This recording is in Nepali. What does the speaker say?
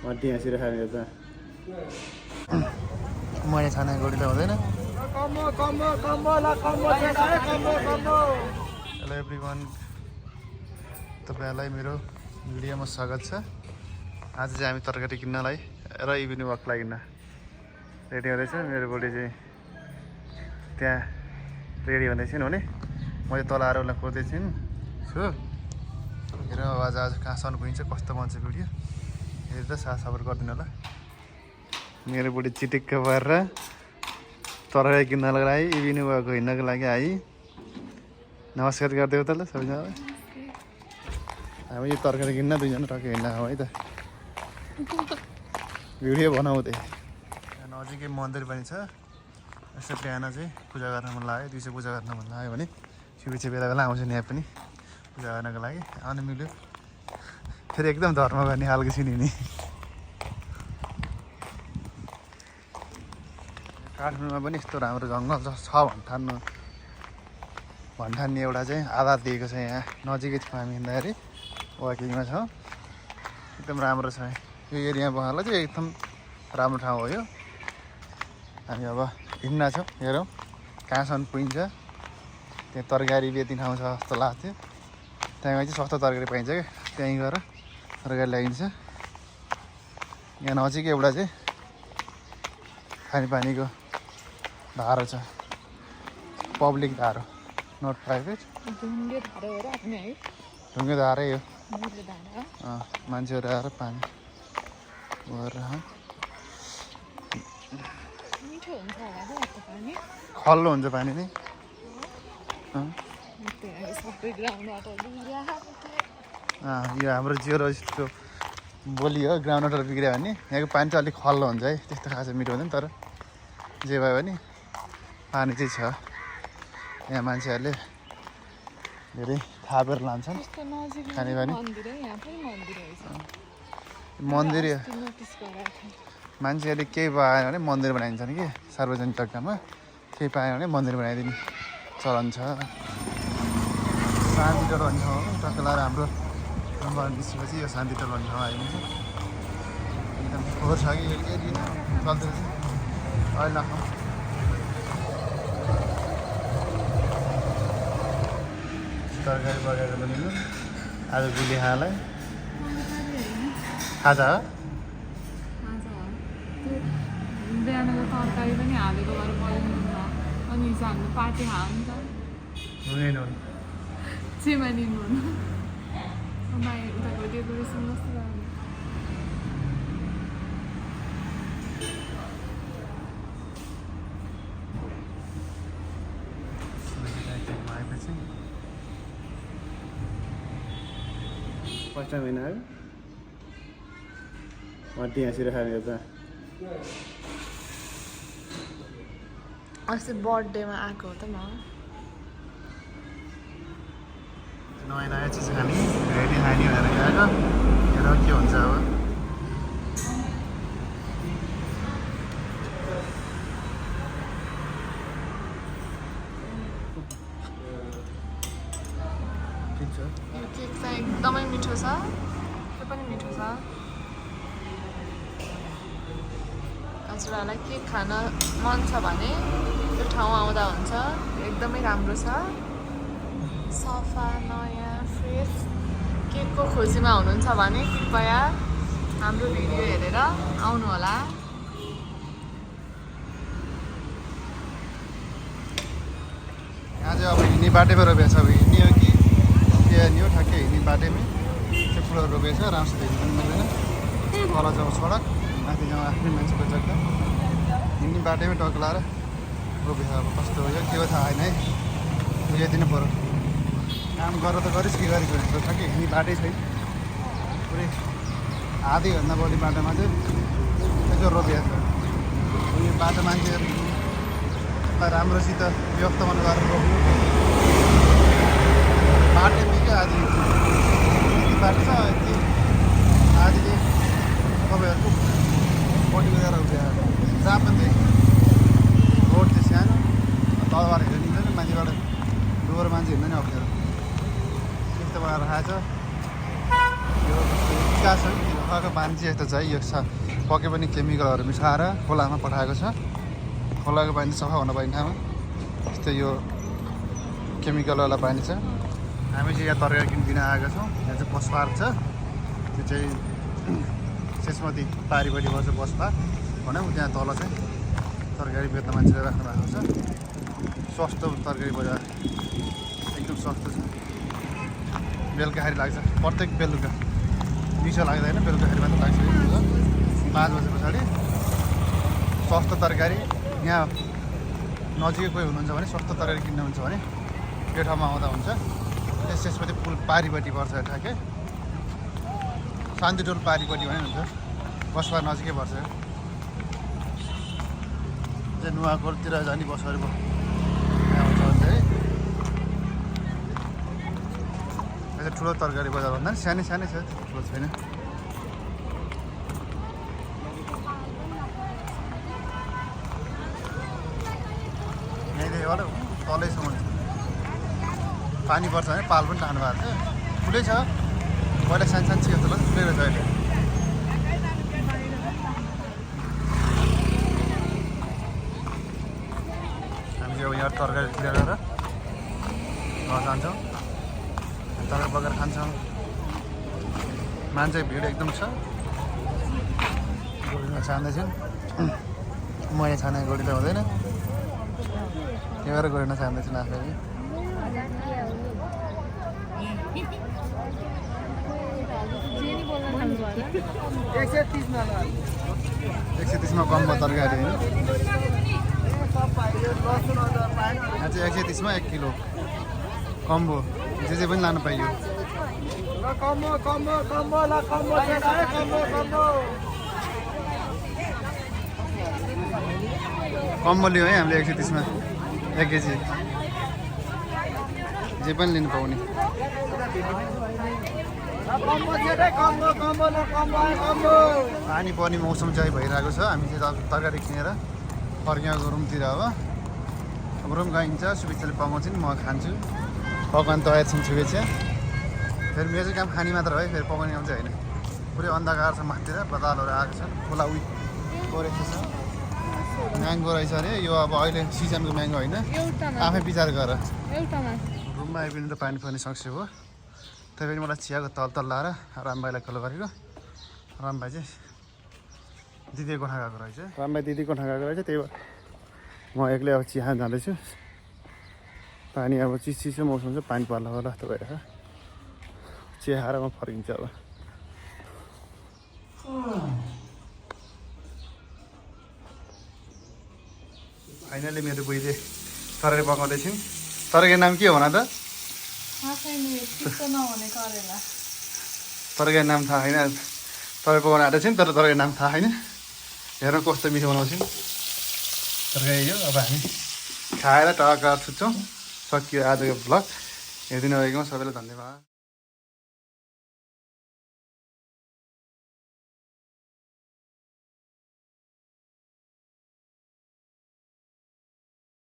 हड्डी हाँसिरहेको खाने त मैले छाना गोडी त हुँदैन। हेलो एभ्रिवान, तपाईँहरूलाई मेरो भिडियोमा स्वागत छ। आज चाहिँ हामी तरकारी किन्नलाई र इभिनिङ वक लागि रेडी हुँदैछ। मेरो बोडी चाहिँ त्यहाँ रेडी हुँदैछन् भने म चाहिँ तल आएर उसलाई खोज्दैछु छु। हेर आज कहाँसम्म पुगिन्छ, कस्तो बन्छ भिडियो हेरेर साथ सबर गरिदिनु होला। मेरो बुढी चिटिक्क भएर तरकारी किन्नको लागि इभिनिङ वक हिँड्नको लागि आई। नमस्कार गरिदेऊ त ल सबैजनालाई। हामी यो तरकारी किन्न दुईजना टक्कै हिँड्न है त, भिडियो बनाउँदै। यहाँ नजिकै मन्दिर पनि छ। यसो बिहान चाहिँ पूजा गर्न मन लाग्यो, दिउँसो पूजा गर्न मन लाग्यो भने पछि बेला बेला आउँछ यहाँ पनि पूजा गर्नको लागि। आउनु मिल्यो, फेरि एकदम धर्म गर्ने खालको चिनिने। काठमाडौँमा पनि यस्तो राम्रो जङ्गल छ भन्ठान्ने एउटा चाहिँ आधार दिएको छ। यहाँ नजिकै छौँ हामी हिँड्दाखेरि, वाकिङमा छौँ। एकदम राम्रो छ यो एरिया। बगानलाई चाहिँ एकदम राम्रो ठाउँ हो यो। हामी अब हिँड्न छौँ, हेरौँ कहाँसम्म पुगिन्छ। त्यहाँ तरकारी बेच्ने ठाउँ छ जस्तो लाग्थ्यो, त्यहाँ चाहिँ सस्तो तरकारी पाइन्छ क्या, त्यहीँ गएर तरकारी ल्याइन्छ। यहाँ नजिकै एउटा चाहिँ खानेपानीको धारो छ, पब्लिक धारो, नट प्राइभेट। ढुङ्गे धारै हो, मान्छेहरू आएर पानी गरेर खल्लो हुन्छ पानी नै। यो हाम्रो जियोलोजीको बोली हो, ग्राउन्ड वाटर बिग्रियो भने यहाँको पानी चाहिँ अलिक खल्लो हुन्छ है। त्यस्तो खासै मिठो हुँदैन, तर जे भयो भने पानी चाहिँ छ। यहाँ मान्छेहरूले धेरै थापेर लान्छन् खानेपानी। मन्दिर मान्छेहरूले केही पाएन भने मन्दिर बनाइदिन्छन् कि सार्वजनिक जग्गामा, केही पाएन भने मन्दिर बनाइदिने चलन छ। शान्ति टोल भन्ने ठाउँ हो, टक्क लगाएर हाम्रो नम्बर निस्केपछि यो शान्ति टोल भन्ने ठाउँ आइदिन्छ। एकदम फोहोर छ कि एरिया चल्दैछ अहिले नखाउँ। तरकारी बगाएर पनि आज गुली खानालाई खाजा हो। बिहानको तरकारी पनि हालेको भएर पकाउनुहुन्छ, अनि हिजो हाम्रो पार्टी खान्छ नुनै नुन चिमानी नुन। उताको डेकोरेसन कस्तो राम्रो। फर्स्ट टाइम होइन आयो हड्डी हाँसिरहेको खाने त अस्ति बर्थडेमा आएको हो त म। नयाँ नयाँ चिज खाने, भेराइटी खाने भनेर गएको। हेर के हुन्छ अब। ठिक छ, यो केक चाहिँ एकदमै मिठो छ, त्यो पनि मिठो छ। हजुरहरूलाई केक खान मन छ भने त्यो ठाउँ आउँदा हुन्छ, एकदमै राम्रो छ, सफा नयाँ फ्रेस। केकको खोजीमा हुनुहुन्छ भने कृपया हाम्रो भिडियो हेरेर आउनुहोला। यहाँ चाहिँ अब हिँड्ने बाटैमा रोपेको छ। अब हिँड्ने हो कि नि हो, ठ्याक्कै हिँड्ने बाटैमै त्यो फुलहरू रोपेको छ। राम्रोसित हिँड्नु पनि मिल्दैन, तल जाउँ सडक, माथि जाउँ आफ्नै मान्छेको जग्गा। हिँड्ने बाटैमै टक्क लाएर रोपेको। अब कस्तो हो यो के हो थाहा होइन है, बुझाइदिनु पऱ्यो। काम गरेर त गरिस् के गरेको हुन्छ, ठ्याक्कै हिँड्ने बाटै छैन। पुरै आधीभन्दा बढी बाटोमा चाहिँ यसो रोपेको छ। यो बाटो मान्छेहरूलाई राम्रोसित व्यवस्थापन गरेर रोप्नु। बाटोमै क्या आधी यति बाटो छ, यति आधी चाहिँ तपाईँहरूको बडी गएर उठ्यो। जहाँ पनि रोड चाहिँ सानो, तलबाट हेर्नु मिल्दैन, मान्छेबाट डोर मान्छे हिँड्दैन अप्ठ्यारो। त्यस्तो बनाएर खाएको छ। यो विकास हो कि पोखराको पानी चाहिँ यस्तो चाहिँ यो पके पनि केमिकलहरू मिसाएर खोलामा पठाएको छ। खोलाको पानी सफा हुन पर्ने ठाउँमा यस्तो यो केमिकलवाला पानी छ। हामी चाहिँ यहाँ तरकारी किनिदिन आएका छौँ। यहाँ चाहिँ बस पार्क छ, त्यो चाहिँ शेषमती पारिपट्टि पर्छ बस पार्क भनौँ। त्यहाँ तल चाहिँ तरकारी बेच्न मान्छेले राख्नु भएको छ। सस्तो तरकारी बजार, एकदम सस्तो छ। बेलुकाखेरि लाग्छ, प्रत्येक बेलुका। दिउँसो लाग्दैन, बेलुकाखेरि मात्र लाग्छ। 5 बजे पछाडि सस्तो तरकारी। यहाँ नजिकै कोही हुनुहुन्छ भने सस्तो तरकारी किन्नुहुन्छ भने त्यो ठाउँमा आउँदा हुन्छ। त्यसपछि पुल पारिपट्टि पर्छ ठ्याक्कै, शान्तिटोल पारिपट्टि भने हुन्छ। बसपार नजिकै पर्छ। चाहिँ नुवाकोटतिर जाने बसहरू आउँछ है। यो ठुलो तरकारी बजार भन्दा नि सानै सानै छ, ठुलो छैन। यहीँदेखिबाट तलैसम्म पानी पर्छ भने पाल पनि राख्नु भएको छ। ठुलै छ, पहिला सानो सानो चाहिँ जस्तो ठुलै रहेछ अहिले। हामी चाहिँ अब यहाँ तरकारी लिएर घर जान्छौँ, तरकारी बगेर खान्छौँ। मान्छे भिड एकदम छ। गोडीमा छान्दैछन्, मैले छाने गोडी त हुँदैन, त्यही भएर गोडीमा छान्दैछन् आफैले। 130 मा कम्बो तरकारी होइन। यहाँ चाहिँ 130 मा 1 किलो कम्बो, जे पनि लानु पाइयो। कम्बो लियो है हामीले 130 मा 1 केजी, जे पनि लिनु पाउने। पानी पर्ने मौसम चाहिँ भइरहेको छ। हामी चाहिँ तरकारी किनेर फर्किएको रुमतिर। अब रुम गइन्छ, शुभेच्छाले पकाउँछु नि, म खान्छु। पकाउनु तयार छन् शुभेच्छा। फेरि मेरो चाहिँ काम खाने मात्र है, फेरि पकाउने काम चाहिँ होइन। पुरै अन्धकार छ माथितिर, बदालहरू आएको छन्। खोला परेको छ, म्याङ्गो रहेछ अरे यो। अब अहिले सिजनको म्याङ्गो होइन, आफै विचार गर। रुममा आइपुग्नु त पानी पर्ने सक्छु हो। त्यही पनि मलाई चियाको तल लाएर रामभाइलाई कल गरेको। रामभाइ चाहिँ दिदी कोठा गएको रहेछ। रामभाइ दिदी कोठा गएको रहेछ, त्यही भएर म एक्लै अब चिया जाँदैछु। पानी अब चिसो मौसम छ, पानी पर्ला होला जस्तो भइरहेको। चिया खाएर म फर्किन्छु अब। फाइनली मेरो बुढीले तरकारी पकाउँदैछिन्। तरकारी नाम के हो भन त? तरकारी नाम थाहा छैन। तरकारी पकाउन आँटेको छिन्, तर तरकारी नाम थाहा छैन। हेर्नु कस्तो मिठो बनाउँछिन् तरकारी। यो अब हामी खाएर टक्क छुट्छौँ। सकियो आजको भ्लग। हेरिदिनु भएकोमा सबैलाई धन्यवाद।